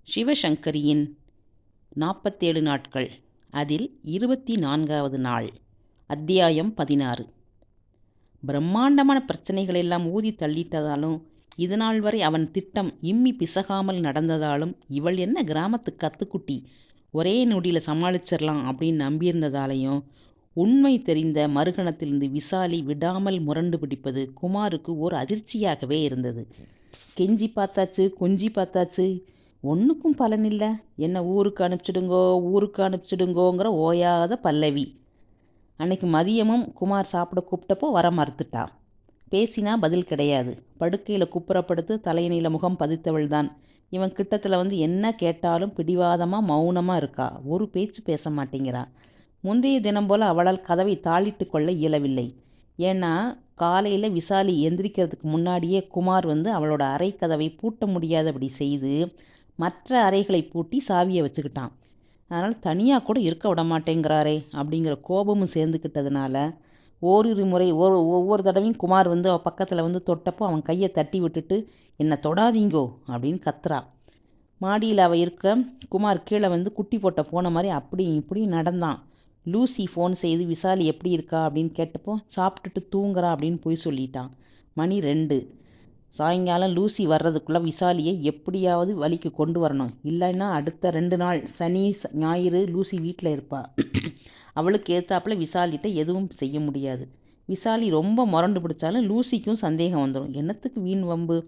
சிவசங்கரியின் 47 நாட்கள். அதில் 24வது நாள். அத்தியாயம் 16. பிரம்மாண்டமான பிரச்சனைகளெல்லாம் ஊதி தள்ளிட்டதாலும், இதுநாள் வரை அவன் திட்டம் இம்மி பிசகாமல் நடந்ததாலும், இவள் என்ன கிராமத்து கத்துக்குட்டி, ஒரே நொடியில் சமாளிச்சிடலாம் அப்படின்னு நம்பியிருந்ததாலையும், உண்மை தெரிந்த மறுகணத்திலிருந்து விசாலி விடாமல் முரண்டு பிடிப்பது குமாருக்கு ஓர் அதிர்ச்சியாகவே இருந்தது. கெஞ்சி பார்த்தாச்சு, கொஞ்சி பார்த்தாச்சு, ஒன்றுக்கும் பலனில்லை. என்ன ஊருக்கு அனுப்பிச்சிடுங்கோங்கிற ஓயாத பல்லவி. அன்னைக்கு மதியமும் குமார் சாப்பிட கூப்பிட்டப்போ வர மறுத்துட்டா. பேசினா பதில் கிடையாது. படுக்கையில் குப்புறப்படுத்து தலையணையில் முகம் பதித்தவள் தான். இவன் கிட்டத்தில் வந்து என்ன கேட்டாலும் பிடிவாதமாக மௌனமாக இருக்கா. ஒரு பேச்சு பேச மாட்டேங்கிறா. முந்தைய தினம் போல் அவளால் கதவை தாளிட்டு கொள்ள இயலவில்லை. ஏன்னா காலையில் விசாலி எந்திரிக்கிறதுக்கு முன்னாடியே குமார் வந்து அவளோட அறை கதவை பூட்ட முடியாதபடி செய்து மற்ற அறைகளை பூட்டி சாவியை வச்சுக்கிட்டான். அதனால் தனியாக கூட இருக்க விட மாட்டேங்கிறாரே அப்படிங்கிற கோபமும் சேர்ந்துக்கிட்டதுனால ஓரிரு முறை ஒவ்வொரு தடவையும் குமார் வந்து அவள் பக்கத்தில் வந்து தொட்டப்போ அவன் கையை தட்டி விட்டுட்டு என்னை தொடாதீங்கோ அப்படின்னு கத்துறா. மாடியில் அவள் இருக்க குமார் கீழே வந்து குட்டி போட்ட போன மாதிரி அப்படி இப்படி நடந்தான். லூசி ஃபோன் செய்து விசாலி எப்படி இருக்கா அப்படின்னு கேட்டப்போ சாப்பிட்டுட்டு தூங்குறா அப்படின்னு போய் சொல்லிட்டான். மணி 2. சாயங்காலம் லூசி வர்றதுக்குள்ளே விசாலியை எப்படியாவது வழிக்கு கொண்டு வரணும். இல்லைன்னா அடுத்த 2 நாள் சனி ஞாயிறு லூசி வீட்டில் இருப்பாள். அவளுக்கு ஏற்றாப்புல விசாலிகிட்ட எதுவும் செய்ய முடியாது. விசாலி ரொம்ப முரண்டு பிடிச்சாலும் லூசிக்கும் சந்தேகம் வந்துடும். என்னத்துக்கு வீண் வம்பு?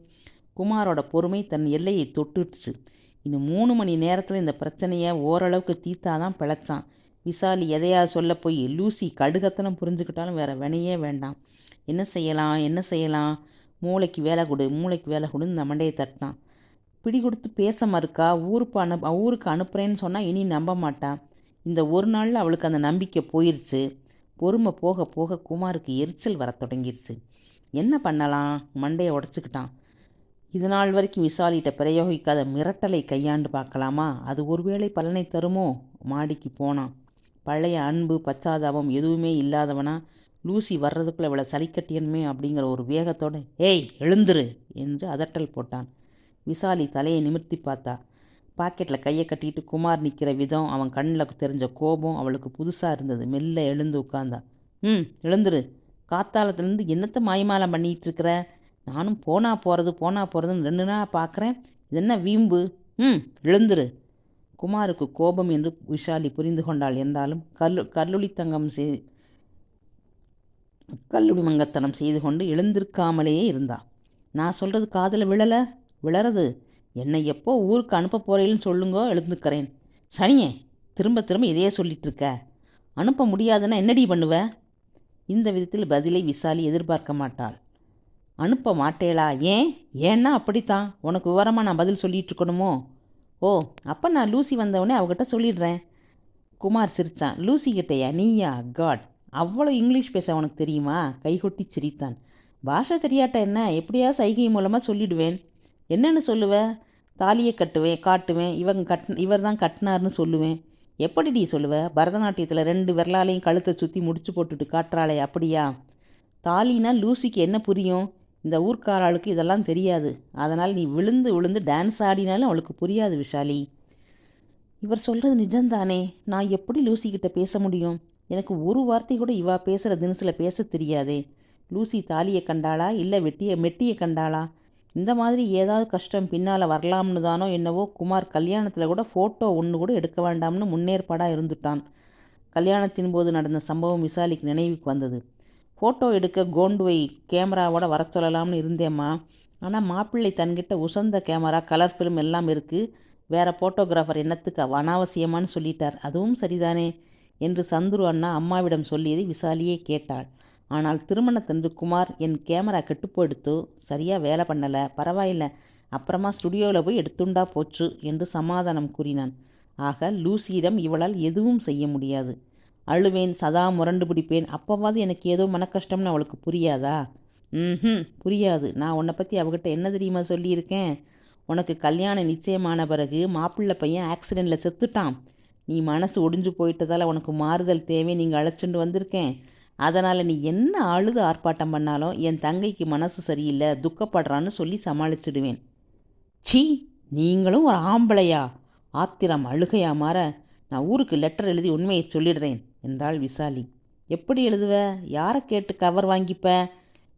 குமாரோட பொறுமை தன் எல்லையை தொட்டுடுச்சு. இன்னும் 3 மணி நேரத்தில் இந்த பிரச்சனையை ஓரளவுக்கு தீர்த்தாதான் பிழைச்சான். விசாலி எதையாவது சொல்ல போய் லூசி கடுகத்தனம் புரிஞ்சுக்கிட்டாலும் வேறு வினையே வேண்டாம். என்ன செய்யலாம்? மூளைக்கு வேலை கொடுன்னு இந்த மண்டையை தட்டினான். பிடி கொடுத்து பேச மறுக்கா. ஊருக்கு அனுப்புகிறேன்னு சொன்னால் இனி நம்ப மாட்டா. இந்த ஒரு நாளில் அவளுக்கு அந்த நம்பிக்கை போயிடுச்சு. பொறுமை போக போக குமாருக்கு எரிச்சல் வர தொடங்கிருச்சு. என்ன பண்ணலாம்? மண்டையை உடச்சிக்கிட்டான். இது நாள் வரைக்கும் விசாலிகிட்ட பிரயோகிக்காத மிரட்டலை கையாண்டு பார்க்கலாமா? அது ஒருவேளை பலனை தருமோ? மாடிக்கு போனான். பழைய அன்பு பச்சாதாபம் எதுவுமே இல்லாதவனா லூசி வர்றதுக்குள்ளே இவளை சலிக்கட்டியன்மே அப்படிங்கிற ஒரு வேகத்தோடு ஏய் எழுந்துரு என்று அதட்டல் போட்டான். விசாலி தலையை நிமிர்த்தி பார்த்தா. பாக்கெட்டில் கையை கட்டிட்டு குமார் நிற்கிற விதம், அவன் கண்ணில் தெரிஞ்ச கோபம் அவளுக்கு புதுசாக இருந்தது. மெல்ல எழுந்து உட்கார்ந்தா. எழுந்துரு. காத்தாலத்துலேருந்து என்னத்தை மாயமாலம் பண்ணிகிட்டு இருக்கிற? நானும் போனா போகிறதுன்னு 2 நாள் பார்க்குறேன். இது என்ன வீம்பு? எழுந்துரு. குமாருக்கு கோபம் என்று விஷாலி புரிந்து கொண்டாள். என்றாலும் கல்லூரி மங்கத்தனம் செய்து கொண்டு எழுந்திருக்காமலேயே இருந்தா. நான் சொல்கிறது காதில் விழறது. என்னை எப்போ ஊருக்கு அனுப்ப போகிறேன்னு சொல்லுங்கோ, எழுந்துக்கிறேன். சனியே, திரும்ப இதையே சொல்லிட்டு இருக்க. அனுப்ப முடியாதுன்னா என்னடி பண்ணுவ? இந்த விதத்தில் பதிலை விசாலி எதிர்பார்க்க மாட்டாள். அனுப்ப மாட்டேளா? ஏன்னா அப்படித்தான். உனக்கு விவரமாக நான் பதில் சொல்லிட்டு இருக்கணுமோ? ஓ, அப்போ நான் லூசி வந்தவொடனே அவகிட்ட சொல்லிடுறேன். குமார் சிரித்தான். லூசி கிட்டையா? நீயா? காட், அவ்வளோ இங்கிலீஷ் பேச உனக்கு தெரியுமா? கைகொட்டி சிரித்தான். பாஷை தெரியாட்ட என்ன, எப்படியாவது சைகை மூலமாக சொல்லிடுவேன். என்னன்னு சொல்லுவேன்? தாலியை காட்டுவேன். இவர் தான் கட்டினார்னு சொல்லுவேன். எப்படிடி சொல்லுவேன்? பரதநாட்டியத்தில் 2 விரலாலையும் கழுத்தை சுற்றி முடிச்சு போட்டுட்டு காட்டுறாளே, அப்படியா? தாலினா லூசிக்கு என்ன புரியும்? இந்த ஊர்க்காராளுக்கு இதெல்லாம் தெரியாது. அதனால் நீ விழுந்து டான்ஸ் ஆடினாலும் அவளுக்கு புரியாது விஷாலி. இவர் சொல்கிறது நிஜம்தானே? நான் எப்படி லூசிக்கிட்ட பேச முடியும்? எனக்கு ஒரு வார்த்தை கூட இவா பேசுகிற தினசில் பேச தெரியாதே. லூசி தாலியை கண்டாளா இல்லை மெட்டியை கண்டாளா? இந்த மாதிரி ஏதாவது கஷ்டம் பின்னால் வரலாம்னு தானோ என்னவோ குமார் கல்யாணத்தில் கூட ஃபோட்டோ ஒன்று கூட எடுக்க வேண்டாம்னு முன்னேற்பாடாக இருந்துட்டான். கல்யாணத்தின் போது நடந்த சம்பவம் விசாலிக்கு நினைவுக்கு வந்தது. ஃபோட்டோ எடுக்க கோண்டுவை கேமராவோட வர சொல்லலாம்னு இருந்தேம்மா. ஆனால் மாப்பிள்ளை தன்கிட்ட உசந்த கேமரா, கலர் ஃபிலிம் எல்லாம் இருக்குது. வேறு ஃபோட்டோகிராஃபர் என்னத்துக்கு அனாவசியமானு சொல்லிட்டார். அதுவும் சரிதானே என்று சந்துரு அண்ணா அம்மாவிடம் சொல்லியதை விசாலியே கேட்டாள். ஆனால் திருமணத்தன்று குமார் என் கேமரா கெட்டு போயிடுத்து, சரியாக வேலை பண்ணலை, பரவாயில்லை, அப்புறமா ஸ்டுடியோவில் போய் எடுத்துண்டா போச்சு என்று சமாதானம் கூறினான். ஆக லூசியிடம் இவளால் எதுவும் செய்ய முடியாது. அழுவேன், சதா முரண்டு பிடிப்பேன், அப்போவாது எனக்கு ஏதோ மனக்கஷ்டம்னு அவளுக்கு புரியாதா? புரியாது. நான் உன்னை பற்றி அவகிட்ட என்ன தெரியுமா சொல்லியிருக்கேன்? உனக்கு கல்யாணம் நிச்சயமான பிறகு மாப்பிள்ளை பையன் ஆக்சிடெண்ட்டில் செத்துட்டான். நீ மனசு ஒடிஞ்சு போயிட்டதால் உனக்கு மாறுதல் தேவை, நீங்கள் அழைச்சிட்டு வந்திருக்கேன். அதனால் நீ என்ன அழுது ஆர்ப்பாட்டம் பண்ணாலும் என் தங்கைக்கு மனசு சரியில்லை, துக்கப்படுறான்னு சொல்லி சமாளிச்சிடுவேன். சீ, நீங்களும் ஒரு ஆம்பளையா? ஆத்திரம் அழுகையா மாற, நான் ஊருக்கு லெட்டர் எழுதி உண்மையை சொல்லிடுறேன் என்றாள் விசாலி. எப்படி எழுதுவ? யாரை கேட்டு கவர் வாங்கிப்ப?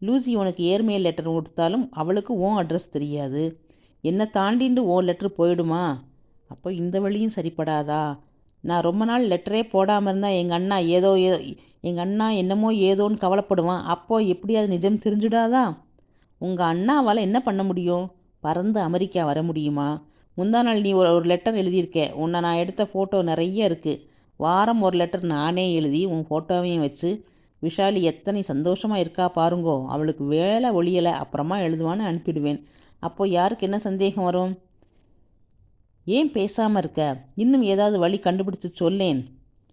லூசி உனக்கு ஏர்மெயில் லெட்டர் கொடுத்தாலும் அவளுக்கு உன் அட்ரஸ் தெரியாது. என்னை தாண்டிண்டு உன் லெட்ரு போயிடுமா? அப்போ இந்த வழியும் சரிப்படாதா? நான் ரொம்ப நாள் லெட்டரே போடாமல் இருந்தால் எங்கள் அண்ணா என்னமோ ஏதோன்னு கவலைப்படுவான். அப்போ எப்படியாவது நிஜம் தெரிஞ்சுடாதா? உங்கள் அண்ணாவால் என்ன பண்ண முடியும்? பறந்து அமெரிக்கா வர முடியுமா? முந்தா நாள் நீ ஒரு லெட்டர் எழுதியிருக்க. உன்னை நான் எடுத்த ஃபோட்டோ நிறைய இருக்குது. வாரம் ஒரு லெட்டர் நானே எழுதி உன் ஃபோட்டோவையும் வச்சு, விஷாலி எத்தனை சந்தோஷமாக இருக்கா பாருங்கோ, அவளுக்கு வேலை ஒழியலை, அப்புறமா எழுதுவான்னு அனுப்பிடுவேன். அப்போது யாருக்கு என்ன சந்தேகம் வரும்? ஏன் பேசாமல் இருக்க? இன்னும் ஏதாவது வழி கண்டுபிடிச்சு சொல்லேன்.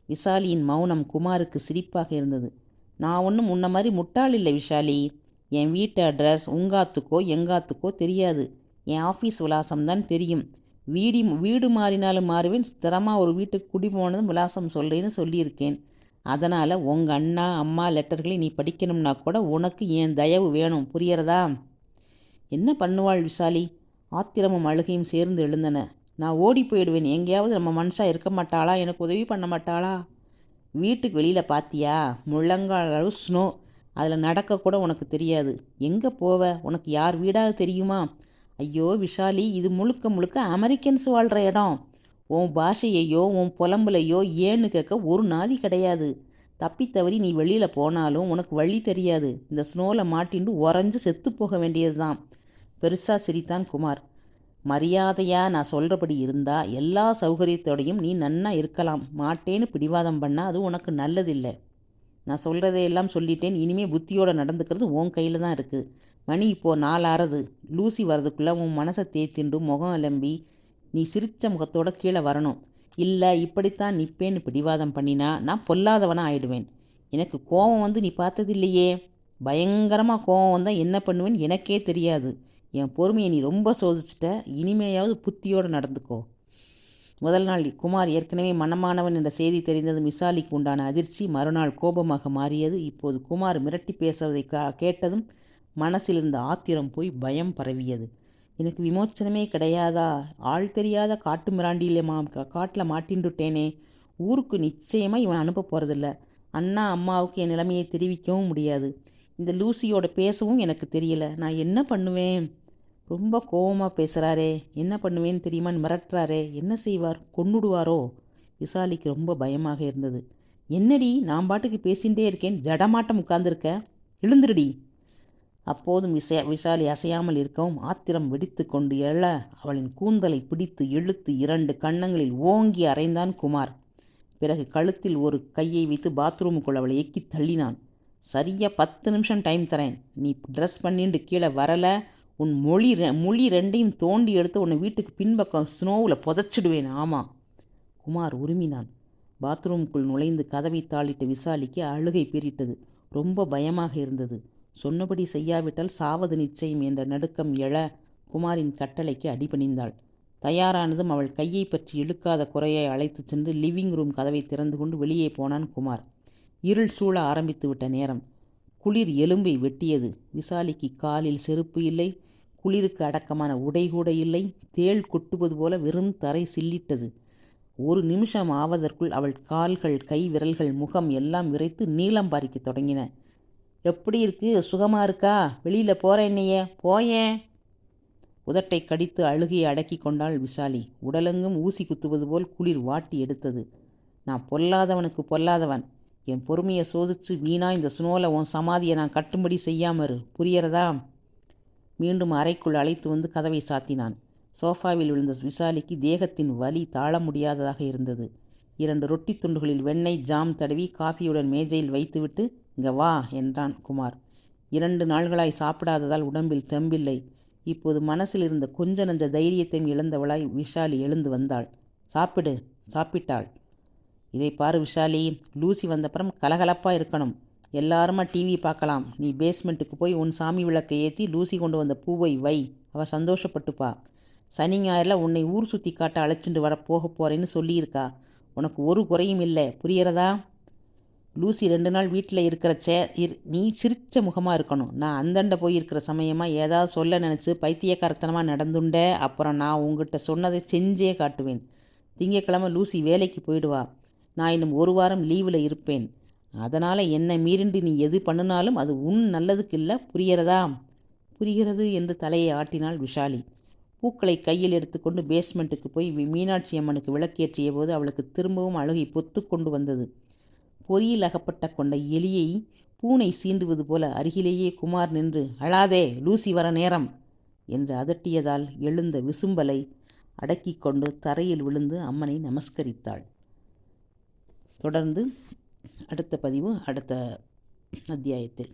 விசாலியின் மௌனம் குமாருக்கு சிரிப்பாக இருந்தது. நான் ஒன்றும் முன்ன மாதிரி முட்டாள் இல்லை விஷாலி. என் வீட்டு அட்ரஸ் உங்காத்துக்கோ எங்காத்துக்கோ தெரியாது. என் ஆஃபீஸ் விலாசம்தான் தெரியும். வீடு மாறினாலும் மாறுவேன். ஸ்திரமாக ஒரு வீட்டுக்கு குடி போனதும் விலாசம் சொல்கிறேன்னு சொல்லியிருக்கேன். அதனால் உங்கள் அண்ணா அம்மா லெட்டர்களை நீ படிக்கணும்னா கூட உனக்கு என் தயவு வேணும். புரியறதா? என்ன பண்ணுவாள் விசாலி? ஆத்திரமும் அழுகையும் சேர்ந்து எழுந்தன. நான் ஓடி போயிடுவேன். எங்கேயாவது நம்ம மனுஷா இருக்க மாட்டாளா? எனக்கு உதவி பண்ண மாட்டாளா? வீட்டுக்கு வெளியில் பார்த்தியா? முழங்கால் அளவு ஸ்னோ. அதில் நடக்கக்கூட உனக்கு தெரியாது. எங்கே போவ? உனக்கு யார் வீடாக தெரியுமா? ஐயோ விஷாலி, இது முழுக்க முழுக்க அமெரிக்கன்ஸ் வாழ்கிற இடம். உன் பாஷையையோ உன் புலம்புலையோ ஏன்னு கேட்க ஒரு நாதி கிடையாது. தப்பித்தவறி நீ வெளியில் போனாலும் உனக்கு வழி தெரியாது. இந்த ஸ்னோவில் மாட்டிண்டு உறைஞ்சு செத்து போக வேண்டியது தான். பெருசாக சிரித்தான் குமார். மரியாதையா நான் சொல்கிறபடி இருந்தால் எல்லா சௌகரியத்தோடையும் நீ நன்னா இருக்கலாம். மாட்டேன்னு பிடிவாதம் பண்ணால் அது உனக்கு நல்லதில்லை. நான் சொல்கிறதையெல்லாம் சொல்லிட்டேன். இனிமேல் புத்தியோடு நடந்துக்கிறது உன் கையில் தான் இருக்குது. மணி இப்போது 4 லூசி வர்றதுக்குள்ளே உன் மனசை தேத்திண்டு முகம் அலம்பி நீ சிரித்த முகத்தோடு கீழே வரணும். இல்லை இப்படித்தான் நிற்பேன்னு பிடிவாதம் பண்ணினா நான் பொல்லாதவனாக ஆயிடுவேன். எனக்கு கோபம் வந்து நீ பார்த்ததில்லையே. பயங்கரமாக கோபம் வந்தால் என்ன பண்ணுவேன்னு எனக்கே தெரியாது. என் பொறுமையை நீ ரொம்ப சோதிச்சிட்ட. இனிமேயாவது புத்தியோடு நடந்துக்கோ. முதல் நாள் குமார் ஏற்கனவே மனமானவன் என்ற செய்தி தெரிந்தது விசாலிக்கு உண்டான அதிர்ச்சி மறுநாள் கோபமாக மாறியது. இப்போது குமார் மிரட்டி பேசுவதை கேட்டதும் மனசில் இருந்த ஆத்திரம் போய் பயம் பரவியது. எனக்கு விமோச்சனமே கிடையாதா? ஆள் தெரியாத காட்டு மிராண்டியிலே காட்டில் மாட்டின்டுட்டேனே. ஊருக்கு நிச்சயமாக இவன் அனுப்ப போகிறதில்ல. அண்ணா அம்மாவுக்கு என் நிலைமையை தெரிவிக்கவும் முடியாது. இந்த லூசியோட பேசவும் எனக்கு தெரியல. நான் என்ன பண்ணுவேன்? ரொம்ப கோபமாக பேசுகிறாரே. என்ன பண்ணுவேன்னு தெரியுமான்னு மிரட்டுறாரே. என்ன செய்வார்? கொன்னுடுவாரோ? விசாலிக்கு ரொம்ப பயமாக இருந்தது. என்னடி நான் பாட்டுக்கு பேசிகிட்டே இருக்கேன், ஜடமாட்டம் உட்கார்ந்துருக்க, எழுந்துருடி. அப்போதும் விஷாலி அசையாமல் இருக்கவும் ஆத்திரம் வெடித்து கொண்டு எழ அவளின் கூந்தலை பிடித்து இழுத்து 2 கன்னங்களில் ஓங்கி அறைந்தான் குமார். பிறகு கழுத்தில் ஒரு கையை வைத்து பாத்ரூமுக்குள் அவளை எக்கி தள்ளினான். சரியாக 10 நிமிஷம் டைம் தரேன். நீ ட்ரெஸ் பண்ணிட்டு கீழே வரல, உன் மொழி 2ஐயும் தோண்டி எடுத்து உன்னை வீட்டுக்கு பின்பக்கம் ஸ்னோவில் புதைச்சிடுவேன். ஆமாம். குமார் உருமினான். பாத்ரூமுக்குள் நுழைந்து கதவை தாளிட்ட விசாலிக்கு அழுகை பீறிட்டது. ரொம்ப பயமாக இருந்தது. சொன்னபடி செய்யாவிட்டால் சாவது நிச்சயம் என்ற நடுக்கம் எழ குமாரின் கட்டளைக்கு அடிபணிந்தாள். தயாரானதும் அவள் கையை பற்றி இழுக்காத குறையை அழைத்து சென்று லிவிங் ரூம் கதவை திறந்து கொண்டு வெளியே போனான் குமார். இருள் சூழ ஆரம்பித்து விட்ட நேரம். குளிர் எலும்பை வெட்டியது. விசாலிக்கு காலில் செருப்பு இல்லை. குளிருக்கு அடக்கமான உடை கூட இல்லை. தேள் கொட்டுவது போல வெறும் தரை சில்லிட்டது. ஒரு நிமிஷம் ஆவதற்குள் அவள் கால்கள் கை விரல்கள் முகம் எல்லாம் விரைத்து நீளம் பாரிக்க தொடங்கின. எப்படி இருக்கு? சுகமாக இருக்கா? வெளியில் போகிறேன்னையே, போயேன். உதட்டை கடித்து அழுகையை அடக்கி கொண்டாள் விசாலி. உடலெங்கும் ஊசி குத்துவது போல் குளிர் வாட்டி எடுத்தது. நான் பொல்லாதவனுக்கு பொல்லாதவன். என் பொறுமையை சோதிச்சு வீணா இந்த ஸ்னோவில் உன் சமாதியை நான் கட்டும்படி செய்யாமறு. புரியறதா? மீண்டும் அறைக்குள் அழைத்து வந்து கதவை சாத்தினான். சோஃபாவில் விழுந்த விசாலிக்கு தேகத்தின் வலி தாழ முடியாததாக இருந்தது. 2 ரொட்டி துண்டுகளில் வெண்ணெய் ஜாம் தடவி காஃபியுடன் மேஜையில் வைத்துவிட்டு இங்கே வா என்றான் குமார். 2 நாள்களாய் சாப்பிடாததால் உடம்பில் தெம்பில்லை. இப்போது மனசில் இருந்த கொஞ்ச நஞ்ச தைரியத்தையும் இழந்தவளாய் விஷாலி எழுந்து வந்தாள். சாப்பிட்டாள். இதை பாரு விஷாலி, லூசி வந்தப்புறம் கலகலப்பாக இருக்கணும். எல்லாருமா டிவி பார்க்கலாம். நீ பேஸ்மெண்ட்டுக்கு போய் உன் சாமி விளக்கை ஏற்றி லூசி கொண்டு வந்த பூவை வை. அவள் சந்தோஷப்பட்டுப்பா. சனி ஞாயிறில் உன்னை ஊர் சுற்றி காட்ட அழைச்சிட்டு போக போகிறேன்னு சொல்லியிருக்கா. உனக்கு ஒரு குறையும் இல்லை. புரியறதா? லூசி 2 நாள் வீட்டில் இருக்கிறச்சே நீ சிரித்த முகமாக இருக்கணும். நான் அந்தண்ட போயிருக்கிற சமயமாக ஏதாவது சொல்ல நினச்சி பைத்தியக்காரத்தனமாக நடந்துண்ட, அப்புறம் நான் உங்ககிட்ட சொன்னதை செஞ்சே காட்டுவேன். திங்கக்கிழமை லூசி வேலைக்கு போயிடுவா. நான் இன்னும் 1 வாரம் லீவில் இருப்பேன். அதனால் என்னை மீறிண்டு நீ எது பண்ணினாலும் அது உன் நல்லதுக்கு இல்லை, புரிகிறதா? புரிகிறது என்று தலையை ஆட்டினாள் விஷாலி. பூக்களை கையில் எடுத்துக்கொண்டு பேஸ்மெண்ட்டுக்கு போய் மீனாட்சி அம்மனுக்கு விளக்கேற்றிய போது அவளுக்கு திரும்பவும் அழுகை பொத்து கொண்டு வந்தது. பொறியில் அகப்பட்ட கொண்ட எலியை பூனை சீண்டுவது போல அருகிலேயே குமார் நின்று, அழாதே, லூசி வர நேரம் என்று அதட்டியதால் எழுந்த விசும்பலை அடக்கி கொண்டு தரையில் விழுந்து அம்மனை நமஸ்கரித்தாள். தொடர்ந்து அடுத்த பதிவு அடுத்த அத்தியாயத்தில்.